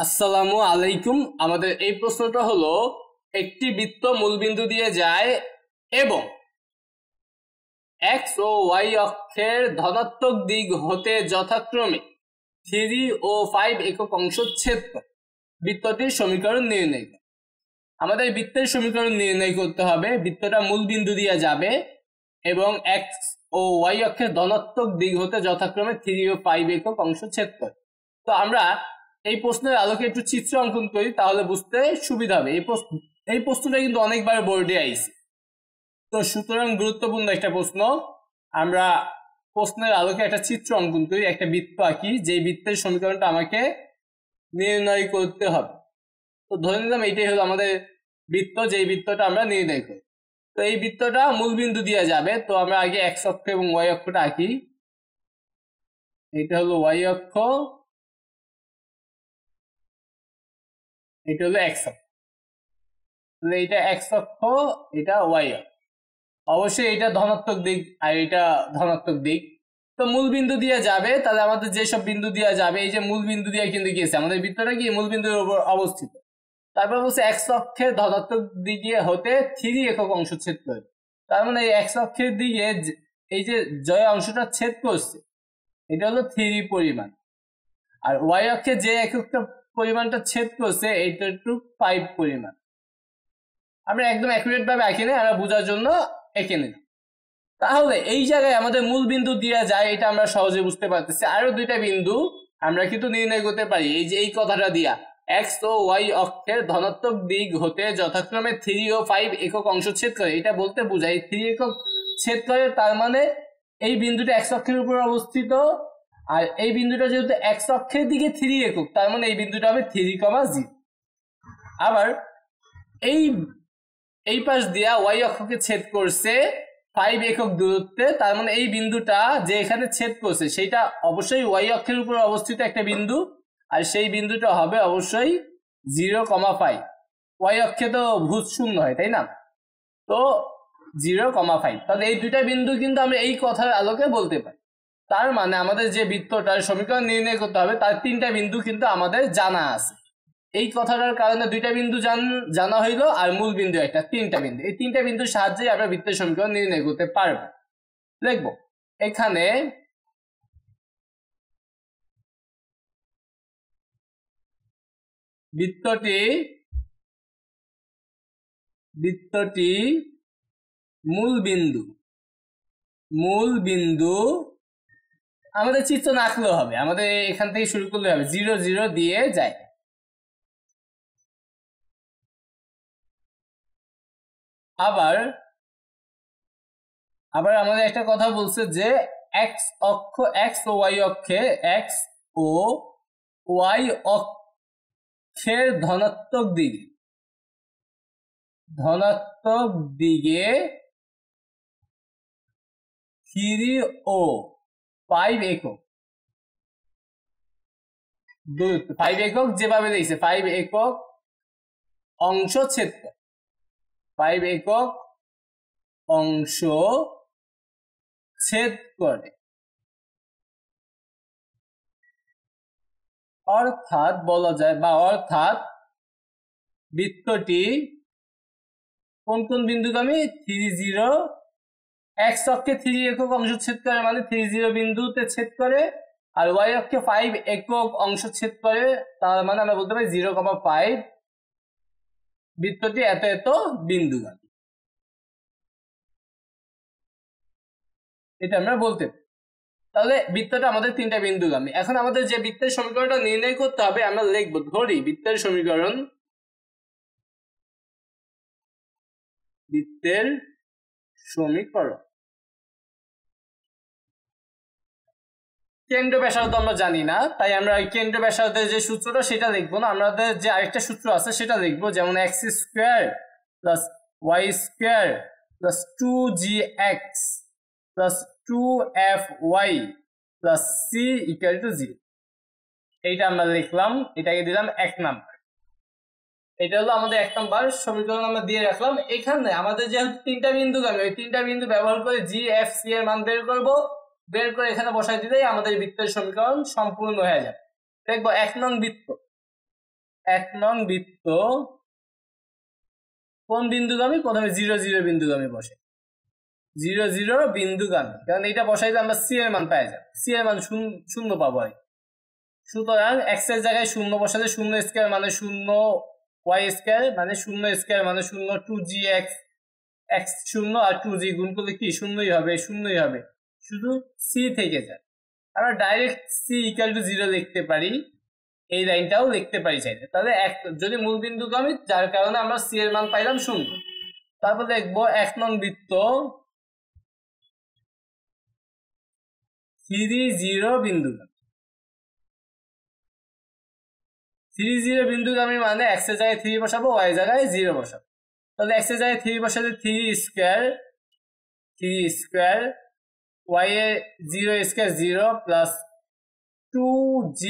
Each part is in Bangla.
আসসালামু আলাইকুম। আমাদের এই প্রশ্নটা হলো, একটি বৃত্ত মূলবিন্দু দিয়ে যায় এবং এক্স ও ওয়াই অক্ষের ধনাত্মক দিক হতে যথাক্রমে 3 ও 5 একক অংশ ছেদ করে। বৃত্তটির সমীকরণ নির্ণয় করে। আমাদের বৃত্তের সমীকরণ নির্ণয় করতে হবে। বৃত্তটা মূলবিন্দু দিয়ে যাবে এবং এক্স ও ওয়াই অক্ষের ধনাত্মক দিক হতে যথাক্রমে 3 ও 5 একক অংশ ছেদ করে। তো আমরা এই প্রশ্নের আলোকে একটু চিত্র অঙ্কন করি, তাহলে বুঝতে সুবিধা হবে। এই প্রশ্নটা কিন্তু অনেকবার বোর্ডে আইছে, তো সুতরাং গুরুত্বপূর্ণ একটা প্রশ্ন। আমরা প্রশ্নের আলোকে একটা চিত্র অঙ্কন করি, একটা বৃত্ত আঁকি, যে বৃত্তের সমীকরণটা আমাকে নির্ণয় করতে হবে। তো ধরে নিলাম এইটাই হলো আমাদের বৃত্ত, যেই বৃত্তটা আমরা নির্ণয় করি। তো এই বৃত্তটা মূলবিন্দু দিয়ে যাবে। তো আমরা আগে এক্স অক্ষ এবং ওয়াই অক্ষটা আঁকি। এটা হলো ওয়াই অক্ষ, এটা হলো এক্স অক্ষ। এটা এক্স অক্ষ, এটা ওয়াই অক্ষ। অবশ্যই এটা ধনাত্মক দিক আর এটা ধনাত্মক দিক। তো মূল বিন্দু দিয়ে যাবে, তাহলে আমাদের যেসব বিন্দু দিয়ে যাবে, এই যে মূল বিন্দু দিয়ে কিন্তু গিয়েছে, আমাদের বৃত্তটা কি মূল বিন্দুর উপর অবস্থিত। তারপর বলছে এক্স অক্ষের ধনাত্মক দিকে হতে 3 একক অংশ ছেদ করে। তার মানে এই এক্স অক্ষের দিকে এই যে জয় অংশটা ছেদ করছে, এটা হলো 3 পরিমাণ। আর ওয়াই অক্ষে যে এককটা পরিমাণটা ছেদ করছে, এইটা একটু 5 পরিমাণ। আমরা একদম অ্যাকুরেট ভাবে আঁকি না, আমরা বোঝার জন্য এঁকে নিলাম। তাহলে এই জায়গায় আমাদের মূল বিন্দু দেওয়া যায়, এটা আমরা সহজে বুঝতে পারতেছি। আরো দুইটা বিন্দু আমরা কিন্তু নির্ণয় করতে পারি, এই যে এই কথাটা দিয়া, এক্স ও ওয়াই অক্ষের ধনাত্মক দিক হতে যথাক্রমে 3 ও 5 একক অংশ ছেদ করে। এটা বলতে বোঝায় 3 একক ছেদ করে, তার মানে এই বিন্দুটা এক্স অক্ষের উপর অবস্থিত। আর এই বিন্দুটা যেহেতু এক্স অক্ষের দিকে 3 একক, তার মানে এই বিন্দুটা হবে 3,0। আবার এই পাশ দিয়া ওয়াই অক্ষকে ছেদ করছে 5 একক দূরত্বে, তার মানে এই বিন্দুটা যে এখানে ছেদ করছে সেটা অবশ্যই ওয়াই অক্ষের উপর অবস্থিত একটা বিন্দু, আর সেই বিন্দুটা হবে অবশ্যই 0,5। ওয়াই অক্ষে তো ভুজ শূন্য হয়, তাই না? তো 0,5। তাহলে এই দুইটা বিন্দু কিন্তু আমরা এই কথার আলোকে বলতে পারি। তার মানে আমাদের যে বৃত্তটার সমীকরণ নির্ণয় করতে হবে, তার 3টা বিন্দু কিন্তু আমাদের জানা আছে। এই কথাটার কারণে দুইটা বিন্দু জানা হইলো, আর মূল বিন্দু একটা, 3টা বিন্দু। এই 3টা বিন্দুর সাহায্যে আমরা বৃত্তের সমীকরণ নির্ণয় করতে পারবো। লিখব এখানে বৃত্তটি মূল বিন্দু আমাদের চিত্র না আঁকলেও হবে, আমাদের এখান থেকে শুরু করলে হবে, 0 0 দিয়ে যায়। আবার আমাদের একটা কথা বলছে যে এক্স ও ওয়াই অক্ষের ধনাত্মক দিকে 3 ও 5 একক দূরত্ব, 5 একক যেভাবে দিয়েছে, 5 একক অংশ ছেদ করে, 5 একক অংশ ছেদ করে। অর্থাৎ বলা যায়, বা অর্থাৎ বৃত্তটি কোন কোন বিন্দুগামী? 3 0। এক্স অক্ষে 3 একক অংশ ছেদ করে, মানে 3 0 বিন্দুতে ছেদ করে। আর ওয়াই অক্ষে 5 একক অংশ ছেদ করে, তার মানে আমরা বলতে পারি 0,5। বৃত্তটি এত এত বিন্দুগামী, এটা আমরা বলতে পারি। তাহলে বৃত্তটা আমাদের 3টা বিন্দুগামী। এখন আমাদের যে বৃত্তের সমীকরণটা নির্ণয় করতে হবে, আমরা লিখব, ধরি বৃত্তের সমীকরণ কেন্দ্র ব্যাসার্ধ আমরা জানি না, তাই আমরা কেন্দ্র ব্যাসার্ধের যে সূত্রটা সেটা লিখবো না, আমাদের যে আরেকটা সূত্র আছে সেটা লিখবো, যেমন x² + y² + 2gx + 2fy + c = 0। এইটা আমরা লিখলাম, এটাকে দিলাম 1 নাম্বার। এটা হলো আমাদের 1 নাম্বার সমীকরণ, আমরা দিয়ে রাখলাম। এখানে আমাদের যেহেতু 3টা বিন্দুগামী, ওই 3টা বিন্দু ব্যবহার করে g f c এর মান বের করবো। বের করে এখানে বসাই দিলেই আমাদের বৃত্তের সমীকরণ সম্পূর্ণ হয়ে যাবে। দেখবো 1 নং বৃত্ত, 1 নং বৃত্ত কোন বিন্দুগামী? প্রথমে 0 0 বিন্দুগামী বসে, 0 0 বিন্দুগামী, কারণ এটা বসাইলে আমরা সি এর মান পাই যাব, সি এর মান শূন্য পাবো। সুতরাং এক্স এর জায়গায় শূন্য বসালে 0 স্কয়ার মানে 0, ওয়াই স্কয়ার মানে 0 স্কয়ার মানে 0, 2g এক্স, এক্স 0 আর 2g গুণ করলে কি শূন্যই হবে, শূন্যই হবে, শুধু সি থেকে যায়। আমরা ডাইরেক্ট সি ইকুয়াল টু 0 লিখতে পারি, এই লাইনটাও লিখতে পারি চাইলে। তাহলে যদি মূল বিন্দুগামী, যার কারণে আমরা সি এর মান পাইলাম 0। তারপর দেখবো 1 নং বৃত্ত 3 0 বিন্দুগামী। 3 0 বিন্দুগামী মানে এক্স এর জায়গায় 3 বসাবো, ওয়াই এর জায়গায় 0 বসাবো। তাহলে এক্স এর জায়গায় 3 বসালে 3 স্কয়ার, ওয়াই এর 0 স্কয়ার 0 প্লাস 2g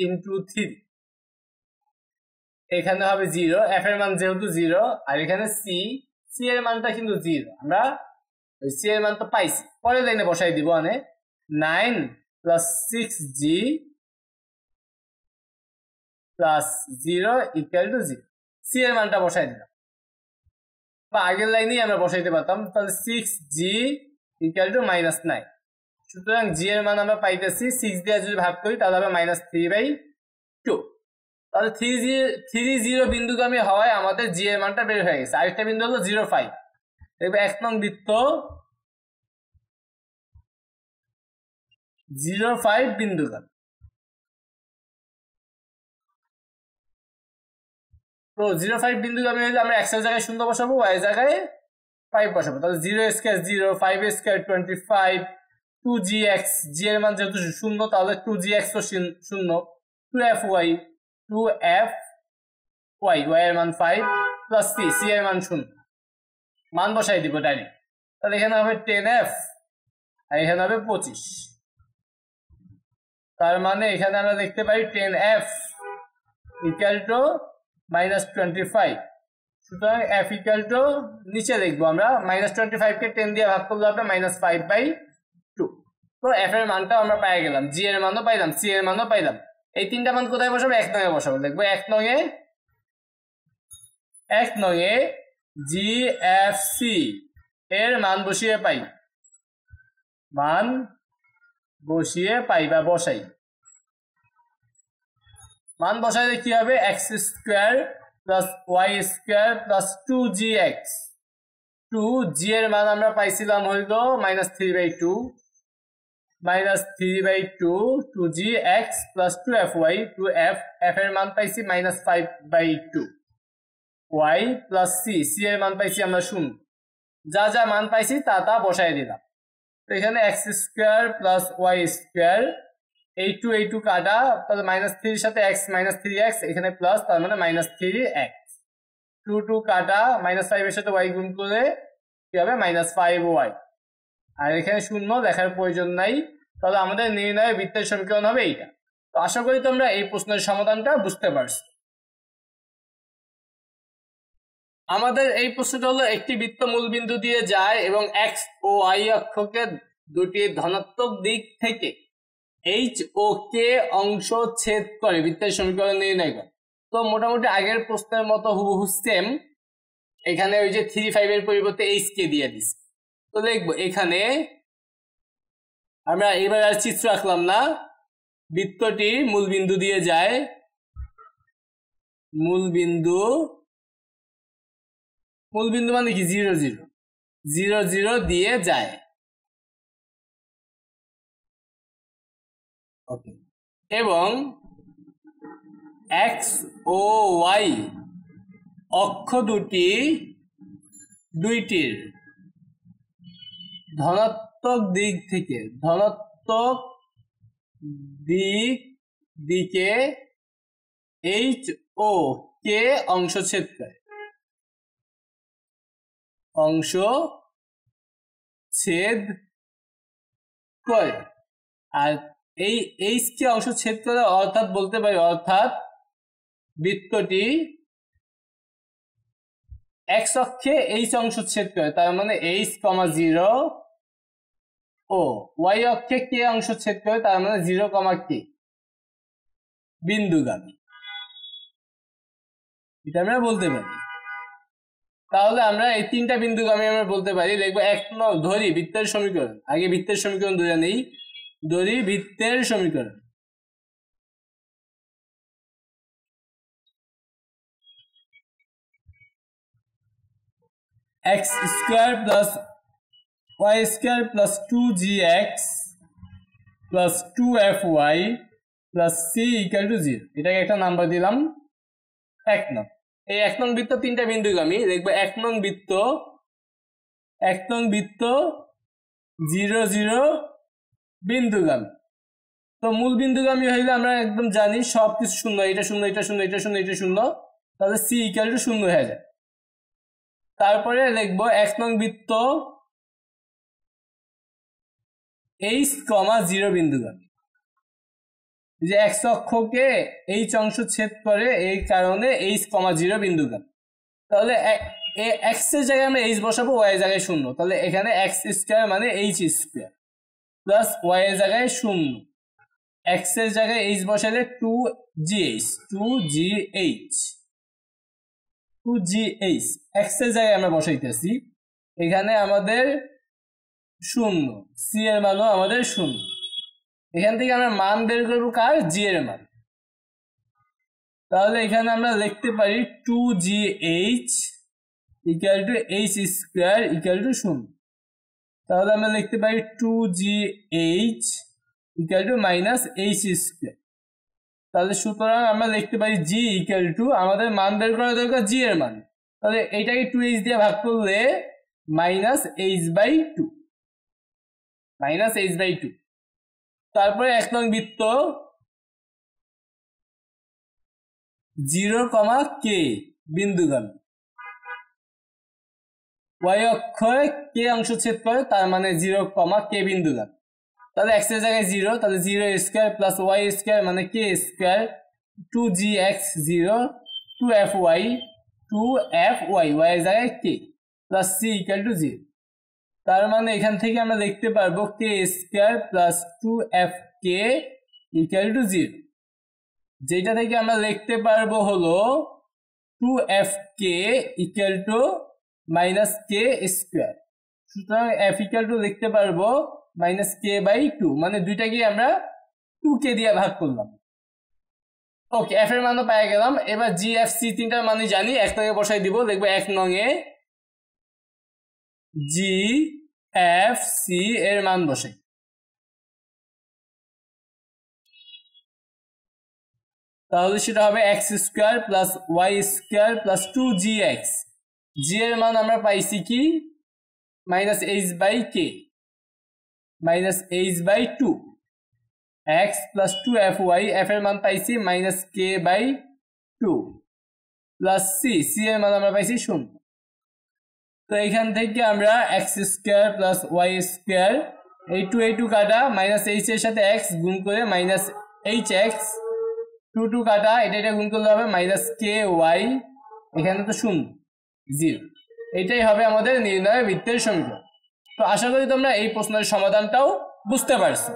ইন্টু 3, এখানে হবে 0, এফ এর মান যেহেতু 0, আর এখানে সি, সি এর মানটা কিন্তু 0, আমরা সি এর মান তো পাইছি, পরের লাইনে বসাই দিব। মানে 9 plus 6g plus 0 equal to 0, C এর মানটা বসাই দিলাম, বা আগের লাইনেই আমরা বসাইতে পারতাম। তাহলে 6g ইকুয়াল টু -9, সুতরাং জি এর মান আমরা পাইতেছি 6 দিয়ে যদি ভাগ করি তাহলে হবে -3/2। তাহলে 3 0 বিন্দুগামী হওয়ায় আমাদের জি এর মানটা বের হয়ে গেছে। আরেকটা বিন্দু হলো 0 5, দেখবে 1 নং বৃত্ত 0 5 বিন্দুগামী। তো 0 5 বিন্দুগামী হলে আমরা x এর জায়গায় 0 বসাবো, y এর জায়গায় 5 বসাবো। তাহলে 0 স্কয়ার 0, 5 স্কয়ার 25, 2gx, g এর মান যেহেতু 0 তাহলে 2gx ও 0, 2fy, 2fy, y এর মান 5 প্লাস c, c এর মান 0, মান বসাই দিব ডাইরেক্ট। তাহলে এখানে হবে 10f আর এখানে হবে 25, তার মানে এখানে আমরা দেখতে পাই 10f ইকুয়াল টু -25। সুতরাং f ইকুয়াল টু নিচে লিখবো আমরা, -25 কে 10 দিয়ে ভাগ করলে হবে -5/2। তো f এর মানটা আমরা পেয়ে গেলাম, g এর মানও পাইলাম, c এর মানও পাইলাম। এই তিনটা মান কোথায় বসাবো? 1 নং এ বসাবো। দেখবো 1 নং এ GFC এর মান বসিয়ে পাই, মান বসিয়ে পাই বা বসাই। মান বসাইলে কি হবে? x square plus y square plus 2gx, 2g এর মান আমরা পাইছিলাম হইলো -3/2, -3/2 2gx plus 2fy, 2f, f এর মান পাইছি -5/2, y প্লাস c, c এর মান পাইছি আমরা 0। যা যা মান পাইছি তা তা বসাই দিলাম। তো এখানে x square plus y square, এই 2 কাটা, তাহলে -3 এর সাথে x -3x, এখানে প্লাস, তার মানে -3x, 2 কাটা, -5 এর সাথে y গুণ করলে কি হবে? -5y, আর এখানে 0 দেখার প্রয়োজন নাই। তাহলে আমাদের নির্ণয় বৃত্তের সমীকরণ হবে এইটা। তো আশা করি তোমরা এই প্রশ্নের সমাধানটা বুঝতে পারছো। আমাদের এই প্রশ্নটা হলো, একটি বৃত্ত মূলবিন্দু দিয়ে যায় এবং x ও y অক্ষকে দুটি ধনাত্মক দিক থেকে এইচ ও কে অংশ ছেদ করে বৃত্তের সমীকরণ নির্ণয় করে। তো মোটামুটি আগের প্রশ্নের মতো হুবহু সেম, এখানে ওই যে 3 5 এর পরিবর্তে এইচ কে দিয়ে দিচ্ছি। তো দেখবো এখানে আমরা এবার আর চিত্র আঁকলাম না, বৃত্তটি মূলবিন্দু দিয়ে যায়, মূলবিন্দু মানে কি? 0 0 0 0 দিয়ে যায়। ওকে, এবং x ও y অক্ষ দুইটির ধনাত্মক দিকে এইচ ও কে অংশ ছেদ করে, আর এই এইচ কে অংশ ছেদ করে, অর্থাৎ বলতে পারি, অর্থাৎ বৃত্তটি x অক্ষে এইচ অংশ ছেদ করে, তার মানে h, 0 ও y অক্ষে কে অংশ ছেদ করে, তার মানে 0, k, বিন্দুগামী। এটা আমরা বলতে পারি। তাহলে আমরা এই তিনটা বিন্দুগামী আমরা বলতে পারি। দেখবো ধরি বৃত্তের সমীকরণ, আগে বৃত্তের সমীকরণ ধরে নেই। ধরি বৃত্তের সমীকরণ, x square plus y square plus 2gx plus 2fy plus c equal to 0। এটাকে একটা নাম্বার দিলাম 1 নং। এই 1 নং বৃত্ত তিনটা বিন্দুগামী। দেখবো 1 নং বৃত্ত 0 0 বিন্দুগামী। তো মূল বিন্দুগামী হইলে আমরা একদম জানি সবকিছু শূন্য, এটা শূন্য, এটা শূন্য, এটা শূন্য, এটা শূন্য, তাহলে c ইকুয়াল টু 0 হয়ে যায়। তারপরে লিখবো 1 নং বৃত্ত h, 0 বিন্দুগামী। যে x অক্ষকে h অংশ ছেদ করে, এই কারণে h, 0 বিন্দুগামী। তাহলে x এর জায়গায় আমরা h বসাবো, y এর জায়গায় 0। তাহলে এখানে x স্কয়ার মানে h স্কয়ার প্লাস y এর জায়গায় 0, x এর জায়গায় h বসালে 2gh, 2gh x এর জায়গায় আমরা বসাইতেছি। এখানে আমাদের 0, c এর মানও আমাদের 0। এখান থেকে আমরা মান বের করবো কার, g এর মান। তাহলে এখানে আমরা লিখতে পারি 2gh equal to h square equal to 0। তাহলে আমরা লিখতে পারি 2gh equal to minus h square. তাহলে সুতরাং আমরা লিখতে পারি g ইকুয়াল টু, আমাদের মান বের করা দরকার g এর মান। তাহলে এটাকে 2h দিয়ে ভাগ করলে মাইনাস h/2, মাইনাস h/2। তারপরে 1 নং বৃত্ত 0, k বিন্দুগামী। y অক্ষে k অংশ ছেদ করে, তার মানে 0, k বিন্দুগামী। তাহলে x এর জায়গায় 0, তাহলে 0 স্কয়ার প্লাস y স্কয়ার মানে k square, 2gx 0, 2fy y এর জায়গায় k plus c equal to 0। তার মানে এখান থেকে আমরা লিখতে পারবো k square plus 2fk equal to 0। যেটা থেকে আমরা লিখতে পারবো হলো 2fk equal to minus k square. সুতরাং f ইকুয়াল টু লিখতে পারবো মাইনাস k/2, মানে দুইটাকে আমরা 2k দিয়ে ভাগ করলাম। ওকে, f এর মানও পেয়ে গেলাম। এবার g, f, c তিনটার মানই জানি, 1 নং এ বসাই দিব। দেখবো 1 নং এ g, f, c এর মান বসাই। তাহলে সেটা হবে x square plus y square plus 2gx। g এর মান আমরা পাইছি কি, minus h/k, minus h/2, x plus 2fy, f এর মান পাইছি minus k/2 plus c, c এর মান আমরা পাইছি 0। তো এখান থেকে আমরা x square plus y square, এই 2 কাটা, মাইনাস h এর সাথে x গুণ করে মাইনাস hx, 2 কাটা, এটা গুণ করলে হবে মাইনাস ky, এখানে তো 0, 0। এটাই হবে আমাদের নির্ণয় বৃত্তের সমীকরণ। তো আশা করি তোমরা এই প্রশ্নের সমাধানটাও বুঝতে পারছো।